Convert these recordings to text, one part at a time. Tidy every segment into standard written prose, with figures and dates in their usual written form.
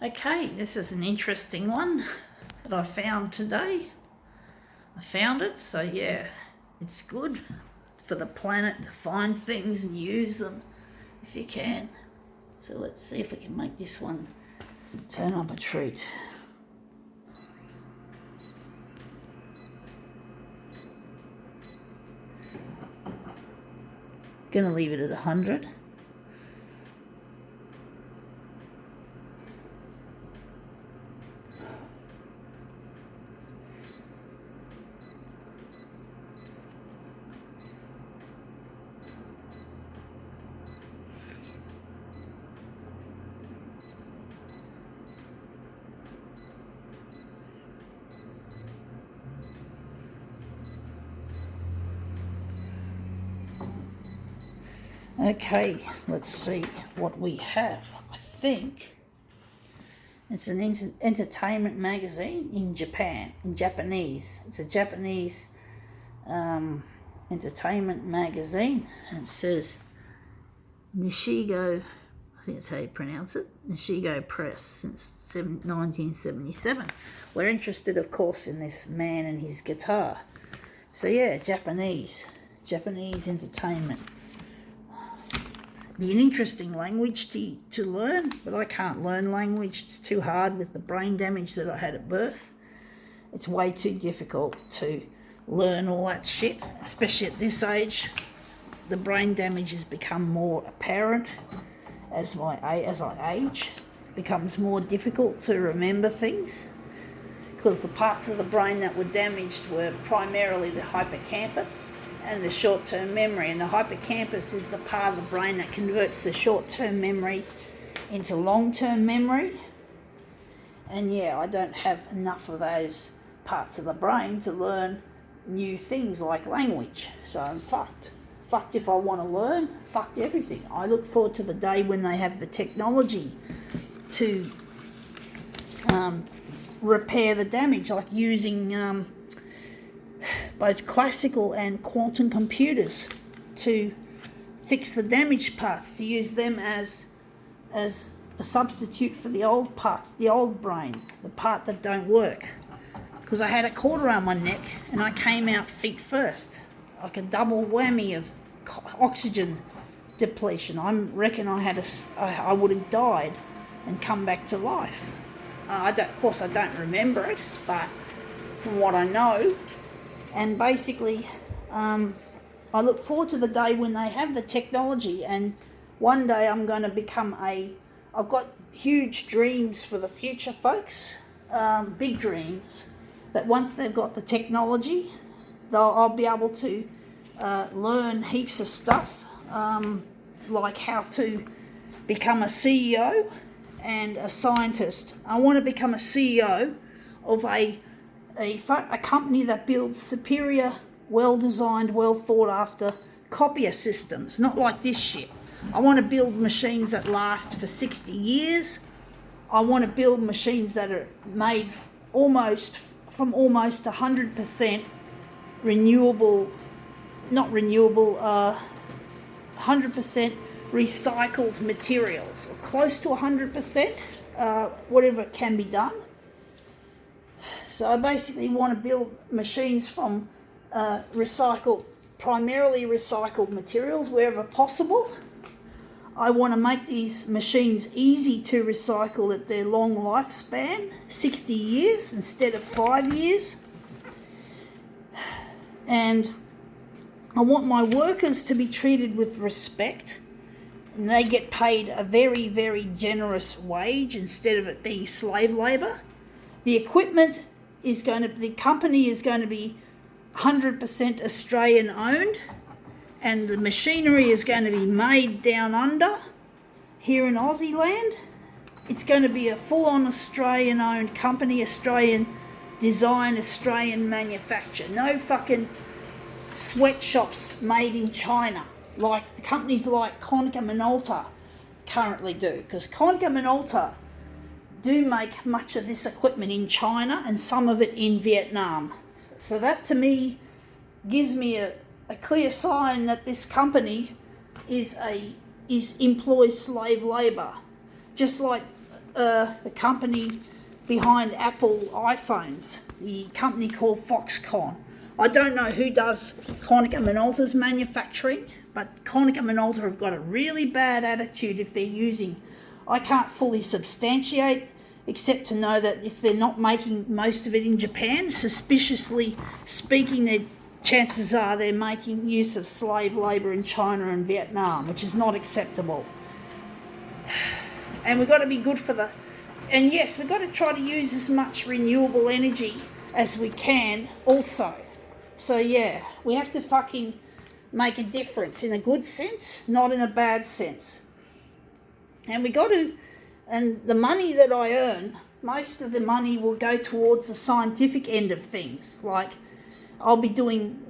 Okay, this is an interesting one that I found today. I found it, so yeah, it's good for the planet to find things and use them if you can. So let's see if we can make this one turn up a treat. Gonna leave it at 100. Okay, let's see what we have. I think it's an entertainment magazine in Japan, in Japanese. It's a Japanese entertainment magazine, and it says Nishigo, I think that's how you pronounce it, Nishigo Press, since 1977. We're interested, of course, in this man and his guitar. So yeah, Japanese entertainment. Be an interesting language to learn, but I can't learn language. It's too hard with the brain damage that I had at birth. It's way too difficult to learn all that shit, especially at this age. The brain damage has become more apparent as I age. It becomes more difficult to remember things because the parts of the brain that were damaged were primarily the hippocampus and the short-term memory, and the hippocampus is the part of the brain that converts the short-term memory into long-term memory. And yeah, I don't have enough of those parts of the brain to learn new things like language, so I'm fucked. Fucked if I want to learn, fucked everything. I look forward to the day when they have the technology to repair the damage, like using both classical and quantum computers to fix the damaged parts, to use them as a substitute for the old parts, the old brain, the part that don't work. Because I had a cord around my neck and I came out feet first, like a double whammy of oxygen depletion. I reckon I would have died and come back to life. Of course, I don't remember it, but from what I know, and basically, I look forward to the day when they have the technology, and one day I'm going to become I've got huge dreams for the future, folks, big dreams, that once they've got the technology, I'll be able to learn heaps of stuff, like how to become a CEO and a scientist. I want to become a CEO of a company that builds superior, well-designed, well-thought-after copier systems, not like this shit. I want to build machines that last for 60 years. I want to build machines that are made almost 100% renewable, 100% recycled materials, or close to 100%, whatever can be done. So I basically want to build machines from primarily recycled materials wherever possible. I want to make these machines easy to recycle at their long lifespan, 60 years instead of 5 years. And I want my workers to be treated with respect, and they get paid a very, very generous wage instead of it being slave labour. The company is going to be 100% Australian owned, and the machinery is going to be made down under here in Aussie land. It's going to be a full-on Australian owned company, Australian design, Australian manufacture. No fucking sweatshops made in China like the companies like Konica Minolta currently do, because Konica Minolta do make much of this equipment in China and some of it in Vietnam. So that to me gives me a clear sign that this company employs slave labour. Just like the company behind Apple iPhones, the company called Foxconn. I don't know who does Konica Minolta's manufacturing, but Konica Minolta have got a really bad attitude if they're using. I can't fully substantiate, except to know that if they're not making most of it in Japan, suspiciously speaking, their chances are they're making use of slave labour in China and Vietnam, which is not acceptable. And we've got to be good for the... And yes, we've got to try to use as much renewable energy as we can also. So yeah, we have to fucking make a difference in a good sense, not in a bad sense. And we got to... And the money that I earn, most of the money will go towards the scientific end of things. Like, I'll be doing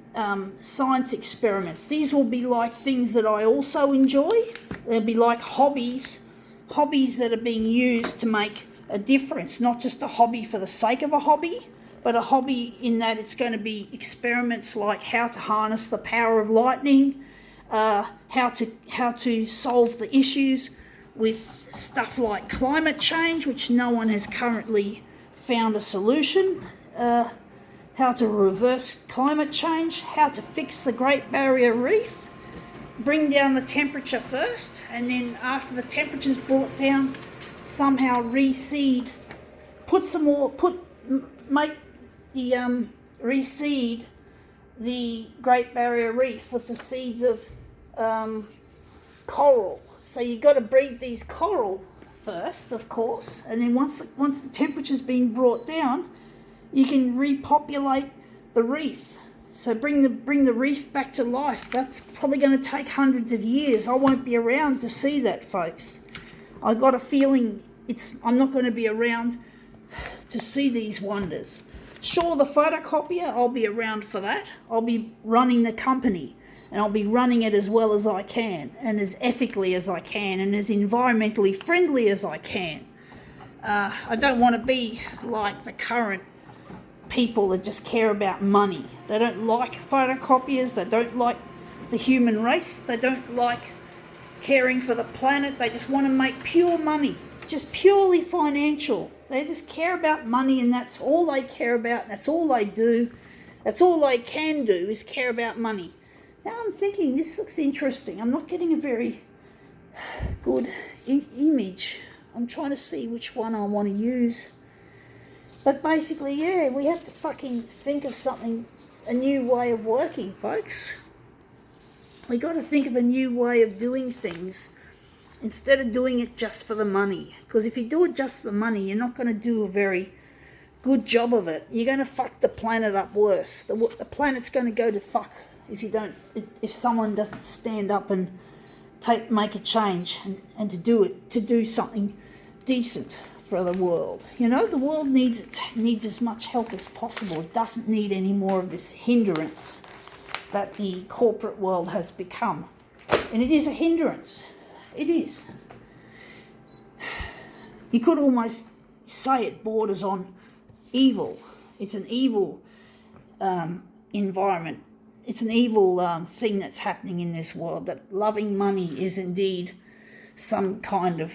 science experiments. These will be like things that I also enjoy. They'll be like hobbies that are being used to make a difference, not just a hobby for the sake of a hobby, but a hobby in that it's going to be experiments like how to harness the power of lightning, how to solve the issues with stuff like climate change, which no one has currently found a solution, how to reverse climate change, how to fix the Great Barrier Reef, bring down the temperature first, and then after the temperature's brought down, somehow reseed, reseed the Great Barrier Reef with the seeds of coral. So you've got to breed these coral first, of course, and then once the temperature's been brought down, you can repopulate the reef. So bring the reef back to life. That's probably going to take hundreds of years. I won't be around to see that, folks. I got a feeling I'm not going to be around to see these wonders. Sure, the photocopier, I'll be around for that. I'll be running the company, and I'll be running it as well as I can, and as ethically as I can, and as environmentally friendly as I can. I don't want to be like the current people that just care about money. They don't like photocopiers, they don't like the human race, they don't like caring for the planet, they just want to make pure money, just purely financial. They just care about money, and that's all they care about, that's all they do, that's all they can do is care about money. Now I'm thinking, this looks interesting. I'm not getting a very good image. I'm trying to see which one I want to use. But basically, yeah, we have to fucking think of something, a new way of working, folks. We got to think of a new way of doing things instead of doing it just for the money. Because if you do it just for the money, you're not going to do a very good job of it. You're going to fuck the planet up worse. The planet's going to go to fuck if someone doesn't stand up and make a change and to do something decent for the world. You know, the world needs as much help as possible. It doesn't need any more of this hindrance that the corporate world has become. And it is a hindrance. It is. You could almost say it borders on evil. It's an evil environment. It's an evil thing that's happening in this world, that loving money is indeed some kind of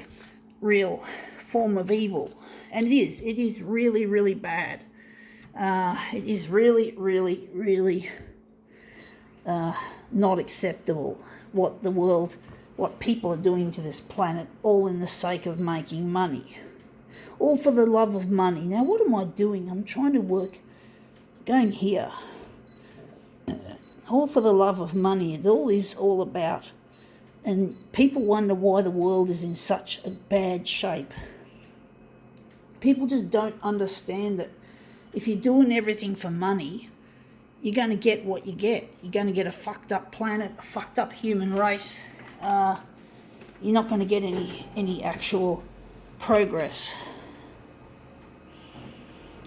real form of evil. And it is really, really bad. It is really, really, really not acceptable what people are doing to this planet, all in the sake of making money. All for the love of money. Now, what am I doing? I'm trying to going here. All for the love of money. It's all about. And people wonder why the world is in such a bad shape. People just don't understand that if you're doing everything for money, you're going to get what you get. You're going to get a fucked up planet, a fucked up human race. You're not going to get any actual progress.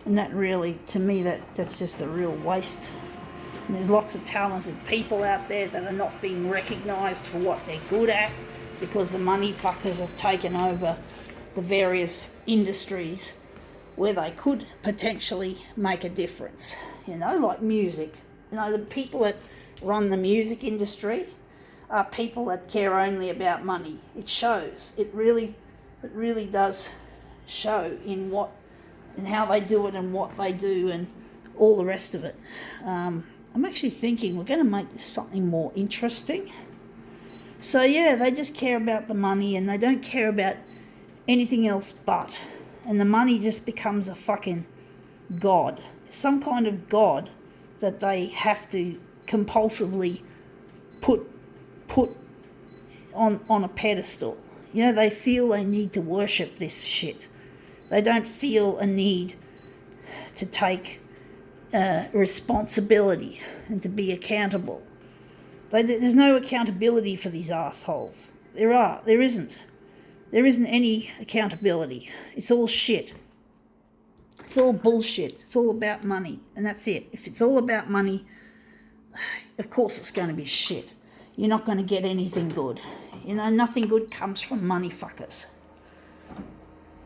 And that really, to me, that's just a real waste. And there's lots of talented people out there that are not being recognised for what they're good at because the money fuckers have taken over the various industries where they could potentially make a difference. You know, like music. You know, the people that run the music industry are people that care only about money. It shows. It really does show in how they do it and what they do and all the rest of it. I'm actually thinking we're going to make this something more interesting. So yeah, they just care about the money and they don't care about anything else but. And the money just becomes a fucking god. Some kind of god that they have to compulsively put on a pedestal. You know, they feel they need to worship this shit. They don't feel a need to take responsibility and to be accountable. There's no accountability for these assholes. There isn't. There isn't any accountability. It's all shit. It's all bullshit. It's all about money, and that's it. If it's all about money, of course it's going to be shit. You're not going to get anything good. You know, nothing good comes from money fuckers.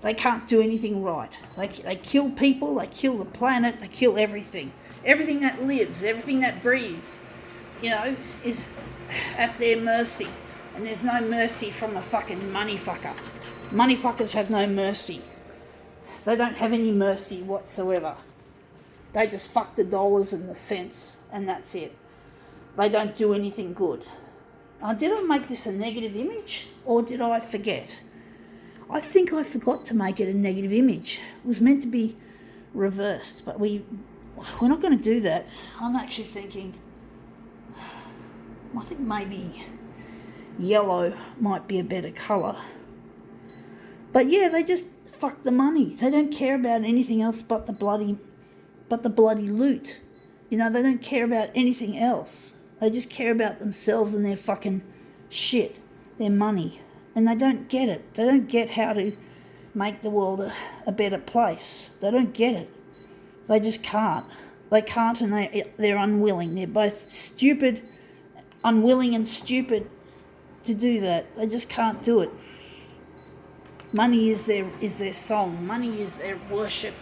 They can't do anything right. They kill people, they kill the planet, they kill everything. Everything that lives, everything that breathes, you know, is at their mercy. And there's no mercy from a fucking money fucker. Money fuckers have no mercy. They don't have any mercy whatsoever. They just fuck the dollars and the cents, and that's it. They don't do anything good. Now, did I make this a negative image, or did I forget? I think I forgot to make it a negative image. It was meant to be reversed, but we're not going to do that. I'm actually thinking, I think maybe yellow might be a better colour. But yeah, they just fuck the money. They don't care about anything else but the bloody loot. You know, they don't care about anything else. They just care about themselves and their fucking shit, their money. And they don't get it. They don't get how to make the world a better place. They don't get it. They just can't. They can't, and they're unwilling. They're both stupid, unwilling and stupid to do that. They just can't do it. Money is their song. Money is their worship.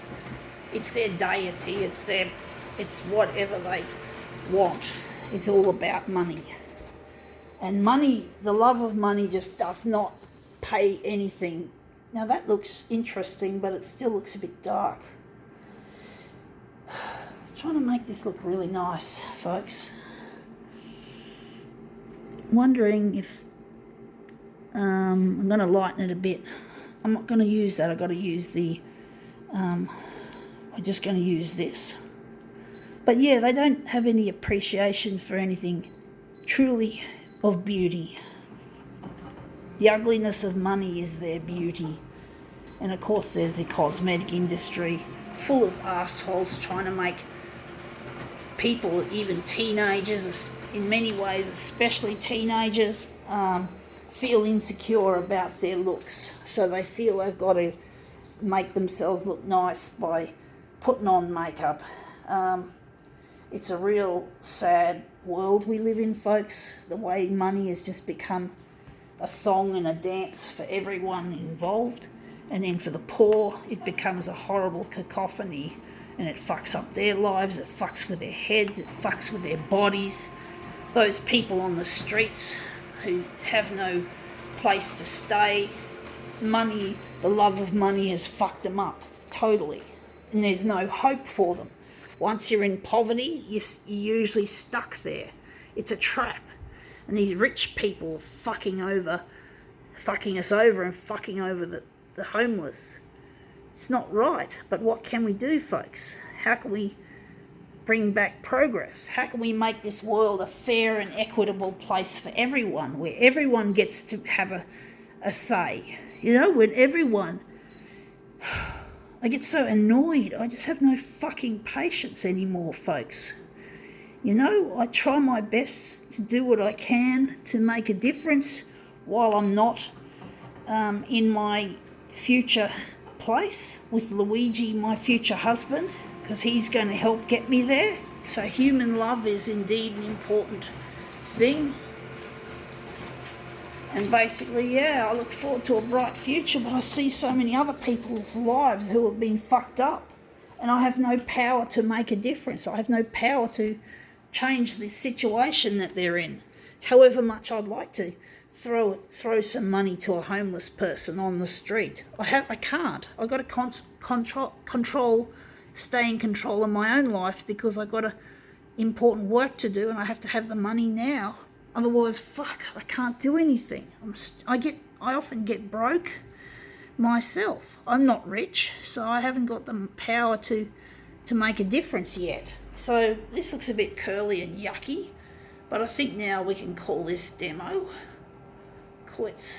It's their deity. It's whatever they want. It's all about money. And money, the love of money just does not pay anything. Now that looks interesting, but it still looks a bit dark. I'm trying to make this look really nice, folks. Wondering if I'm going to lighten it a bit. I'm not going to use that. I've got to use I'm just going to use this. But yeah, they don't have any appreciation for anything truly of beauty. The ugliness of money is their beauty. And of course there's the cosmetic industry full of assholes trying to make people, even teenagers, in many ways, especially teenagers, feel insecure about their looks. So they feel they've got to make themselves look nice by putting on makeup. It's a real sad world we live in, folks. The way money has just become a song and a dance for everyone involved. And then for the poor, it becomes a horrible cacophony. And it fucks up their lives, it fucks with their heads, it fucks with their bodies. Those people on the streets who have no place to stay, money, the love of money has fucked them up, totally. And there's no hope for them. Once you're in poverty, you're usually stuck there. It's a trap. And these rich people are fucking us over and fucking over the homeless. It's not right. But what can we do, folks? How can we bring back progress? How can we make this world a fair and equitable place for everyone, where everyone gets to have a say? You know, when everyone... I get so annoyed. I just have no fucking patience anymore, folks. You know, I try my best to do what I can to make a difference while I'm not in my future place with Luigi, my future husband, because he's going to help get me there. So human love is indeed an important thing. And basically, yeah, I look forward to a bright future, but I see so many other people's lives who have been fucked up. And I have no power to make a difference. I have no power to change the situation that they're in, however much I'd like to. throw some money to a homeless person on the street. I can't. I've got to stay in control of my own life, because I've got important work to do and I have to have the money now. Otherwise, I can't do anything. I often get broke myself. I'm not rich, so I haven't got the power to make a difference yet. So this looks a bit curly and yucky, but I think now we can call this demo quits.